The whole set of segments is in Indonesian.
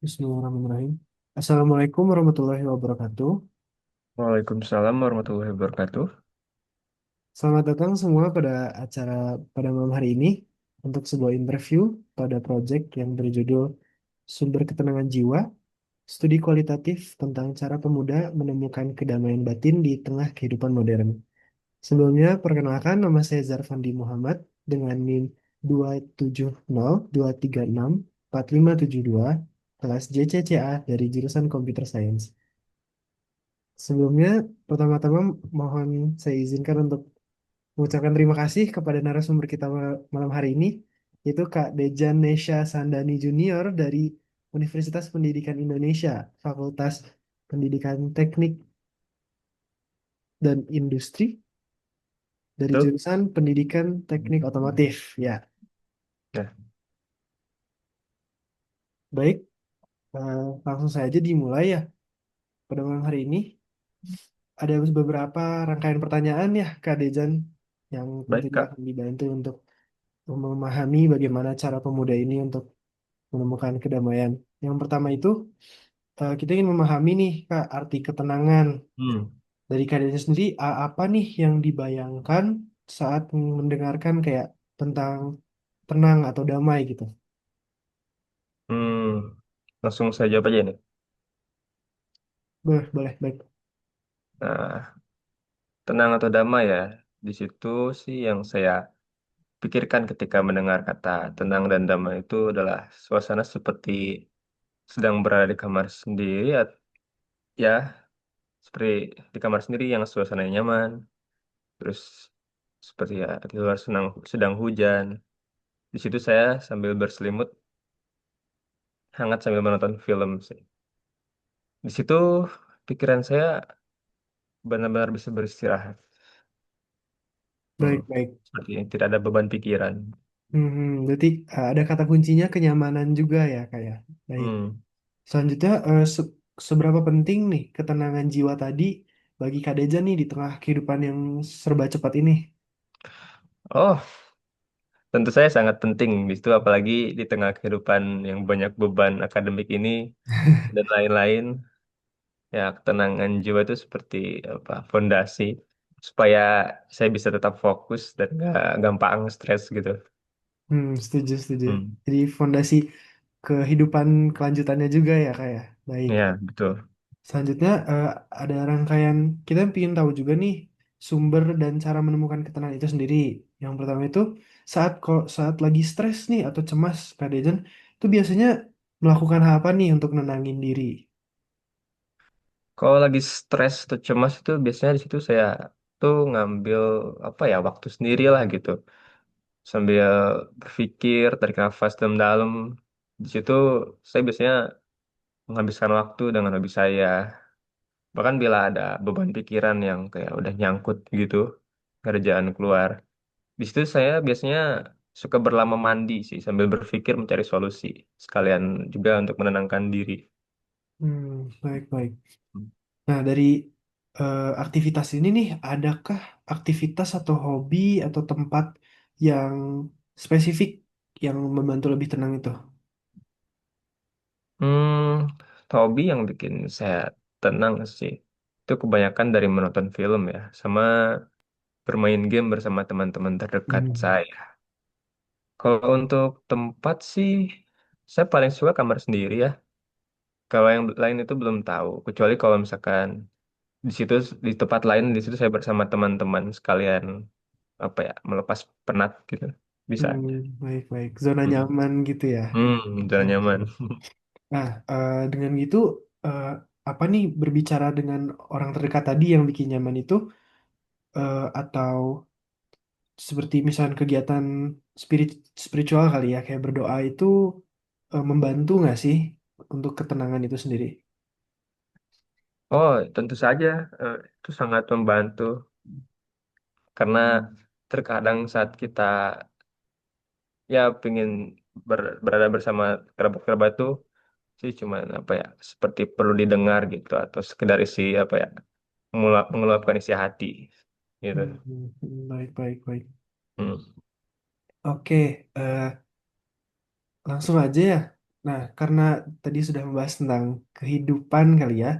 Bismillahirrahmanirrahim. Assalamualaikum warahmatullahi wabarakatuh. Waalaikumsalam warahmatullahi wabarakatuh. Selamat datang semua pada acara pada malam hari ini untuk sebuah interview pada proyek yang berjudul Sumber Ketenangan Jiwa, Studi Kualitatif tentang Cara Pemuda Menemukan Kedamaian Batin di Tengah Kehidupan Modern. Sebelumnya, perkenalkan nama saya Zarfandi Muhammad dengan NIM 27023645572 kelas JCCA dari jurusan Computer Science. Sebelumnya, pertama-tama mohon saya izinkan untuk mengucapkan terima kasih kepada narasumber kita malam hari ini, yaitu Kak Dejan Nesha Sandani Junior dari Universitas Pendidikan Indonesia, Fakultas Pendidikan Teknik dan Industri dari Tuh. jurusan Pendidikan Teknik Otomotif. Ya, Nah, baik, langsung saja dimulai ya. Pada malam hari ini ada beberapa rangkaian pertanyaan ya, Kak Dejan, yang baik tentunya Kak. akan dibantu untuk memahami bagaimana cara pemuda ini untuk menemukan kedamaian. Yang pertama itu, kita ingin memahami nih, Kak, arti ketenangan. Hmm. Dari kadernya sendiri, apa nih yang dibayangkan saat mendengarkan kayak tentang tenang atau damai gitu? Hmm. Langsung saya jawab aja nih. Boleh, boleh, baik. Nah, tenang atau damai ya. Di situ sih yang saya pikirkan ketika mendengar kata tenang dan damai itu adalah suasana seperti sedang berada di kamar sendiri, ya, seperti di kamar sendiri yang suasananya nyaman. Terus seperti ya di luar sedang hujan. Di situ saya sambil berselimut hangat sambil menonton film sih. Di situ pikiran saya benar-benar bisa beristirahat. Hmm. Baik, baik. Seperti tidak ada beban pikiran. Berarti ada kata kuncinya kenyamanan juga ya, Kak ya. Baik. Hmm. Selanjutnya, seberapa penting nih ketenangan jiwa tadi bagi Kak Deja nih di tengah kehidupan yang serba cepat ini? Oh, tentu saya sangat penting di situ, apalagi di tengah kehidupan yang banyak beban akademik ini dan lain-lain. Ya, ketenangan jiwa itu seperti apa? Fondasi supaya saya bisa tetap fokus dan nggak gampang stres gitu. Setuju, setuju. Hmm. Jadi fondasi kehidupan kelanjutannya juga ya, Kak ya. Baik. Ya, betul. Selanjutnya ada rangkaian kita ingin tahu juga nih sumber dan cara menemukan ketenangan itu sendiri. Yang pertama itu saat lagi stres nih atau cemas, Kak Dejan, itu biasanya melakukan apa nih untuk nenangin diri? Kalau lagi stres atau cemas itu biasanya di situ saya tuh ngambil apa ya waktu sendiri lah gitu. Sambil berpikir, tarik nafas dalam-dalam. Di situ saya biasanya menghabiskan waktu dengan hobi saya. Bahkan bila ada beban pikiran yang kayak udah nyangkut gitu, kerjaan keluar. Di situ saya biasanya suka berlama mandi sih sambil berpikir mencari solusi. Sekalian juga untuk menenangkan diri. Baik, baik. Nah, dari aktivitas ini nih, adakah aktivitas atau hobi atau tempat yang spesifik yang membantu lebih tenang itu? Hmm, Hobi yang bikin saya tenang sih. Itu kebanyakan dari menonton film ya, sama bermain game bersama teman-teman terdekat Hmm. saya. Kalau untuk tempat sih, saya paling suka kamar sendiri ya. Kalau yang lain itu belum tahu. Kecuali kalau misalkan di situ di tempat lain di situ saya bersama teman-teman sekalian apa ya melepas penat gitu. Bisa aja. Baik, baik. Zona Hmm, nyaman gitu ya. Udah nyaman. Nah, dengan gitu, eh, apa nih berbicara dengan orang terdekat tadi yang bikin nyaman itu, atau seperti misalnya kegiatan spirit spiritual kali ya, kayak berdoa itu membantu nggak sih untuk ketenangan itu sendiri? Oh, tentu saja itu sangat membantu karena terkadang saat kita ya pengen berada bersama kerabat-kerabat tuh sih cuman apa ya seperti perlu didengar gitu atau sekedar isi apa ya mengeluapkan isi hati gitu. Baik, baik, baik. Hmm. Oke, langsung aja ya. Nah, karena tadi sudah membahas tentang kehidupan kali ya.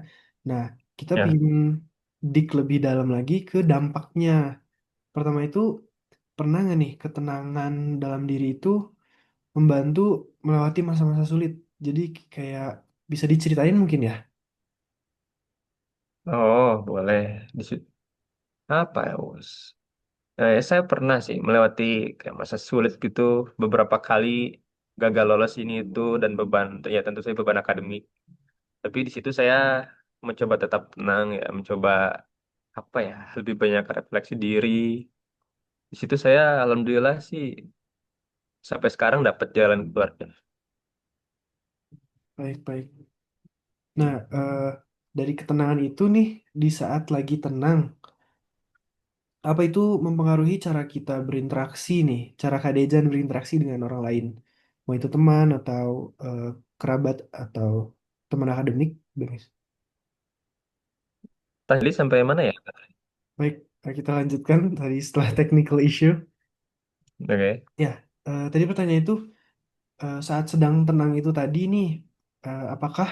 Nah, kita Ya. ingin dik lebih dalam lagi ke dampaknya. Pertama itu, pernah nggak nih ketenangan dalam diri itu membantu melewati masa-masa sulit? Jadi kayak bisa diceritain mungkin ya? Oh, boleh. Di situ apa ya, Us? Saya pernah sih melewati kayak masa sulit gitu beberapa kali, gagal lolos ini itu dan beban, ya tentu saya beban akademik. Tapi di situ saya mencoba tetap tenang ya, mencoba apa ya, lebih banyak refleksi diri. Di situ saya alhamdulillah sih sampai sekarang dapat jalan keluarnya. Baik-baik. Nah, dari ketenangan itu nih, di saat lagi tenang, apa itu mempengaruhi cara kita berinteraksi nih, cara Kak Dejan berinteraksi dengan orang lain? Mau itu teman atau eh, kerabat atau teman akademik? Beres. Tadi sampai mana ya? Baik, kita lanjutkan tadi setelah technical issue. Oke. Ya, tadi pertanyaan itu saat sedang tenang itu tadi nih, apakah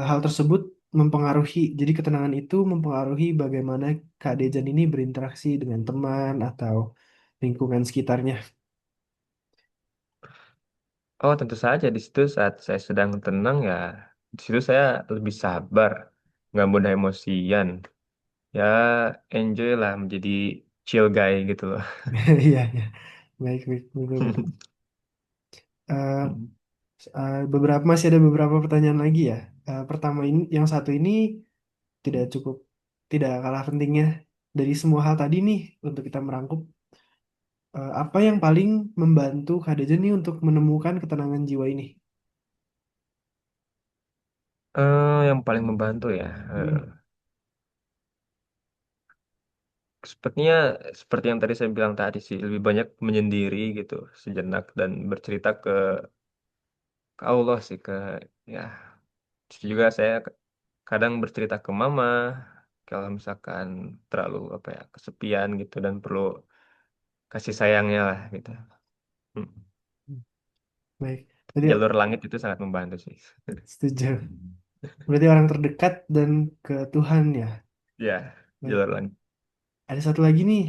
hal tersebut mempengaruhi, jadi ketenangan itu mempengaruhi bagaimana Kak Dejan ini berinteraksi dengan teman atau lingkungan sekitarnya? Oh, tentu saja di situ saat saya sedang tenang ya, di situ saya lebih sabar, nggak mudah emosian. Ya, enjoy lah menjadi chill guy gitu loh. Iya, iya. Baik, baik, betul-betul. Beberapa masih ada beberapa pertanyaan lagi ya. Pertama ini, yang satu ini tidak cukup, tidak kalah pentingnya dari semua hal tadi nih untuk kita merangkum. Apa yang paling membantu Kak Dejan nih untuk menemukan ketenangan jiwa ini? Yang paling membantu ya, Hmm. sepertinya seperti yang tadi saya bilang tadi sih, lebih banyak menyendiri gitu sejenak dan bercerita ke Allah sih, ya. Terus juga saya kadang bercerita ke mama kalau misalkan terlalu apa ya, kesepian gitu dan perlu kasih sayangnya lah gitu. Hmm. Baik, jadi Jalur langit itu sangat membantu sih. setuju. Berarti orang terdekat dan ke Tuhan ya. Ya, Baik. jalur langit. Ada satu lagi nih,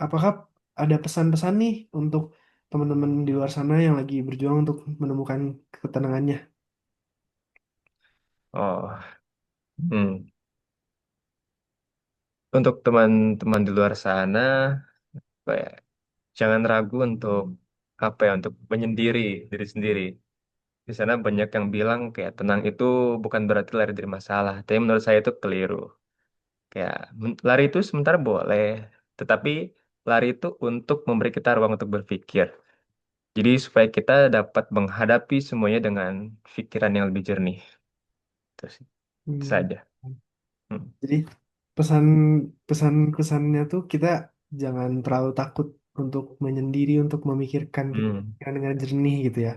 apakah ada pesan-pesan nih untuk teman-teman di luar sana yang lagi berjuang untuk menemukan ketenangannya? Oh, hmm. Untuk teman-teman di luar sana, apa ya, jangan ragu untuk apa ya, untuk menyendiri diri sendiri. Di sana banyak yang bilang kayak tenang itu bukan berarti lari dari masalah. Tapi menurut saya itu keliru. Kayak lari itu sebentar boleh, tetapi lari itu untuk memberi kita ruang untuk berpikir. Jadi supaya kita dapat menghadapi semuanya dengan pikiran yang lebih jernih. Itu sih. Itu Hmm. saja. Hmm. Jadi pesan pesan kesannya tuh kita jangan terlalu takut untuk menyendiri, untuk memikirkan Hmm. pikiran dengan jernih gitu ya.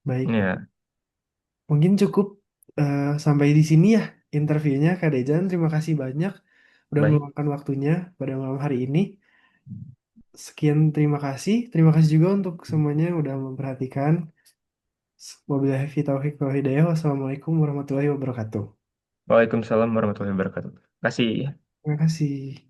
Baik, Ya, mungkin cukup sampai di sini ya interviewnya Kak Dejan. Terima kasih banyak udah baik. meluangkan waktunya pada malam hari ini. Sekian terima kasih. Terima kasih juga untuk semuanya yang udah memperhatikan. Wabillahi taufiq wal hidayah. Wassalamualaikum warahmatullahi wabarakatuh. Waalaikumsalam warahmatullahi wabarakatuh. Kasih. Terima kasih.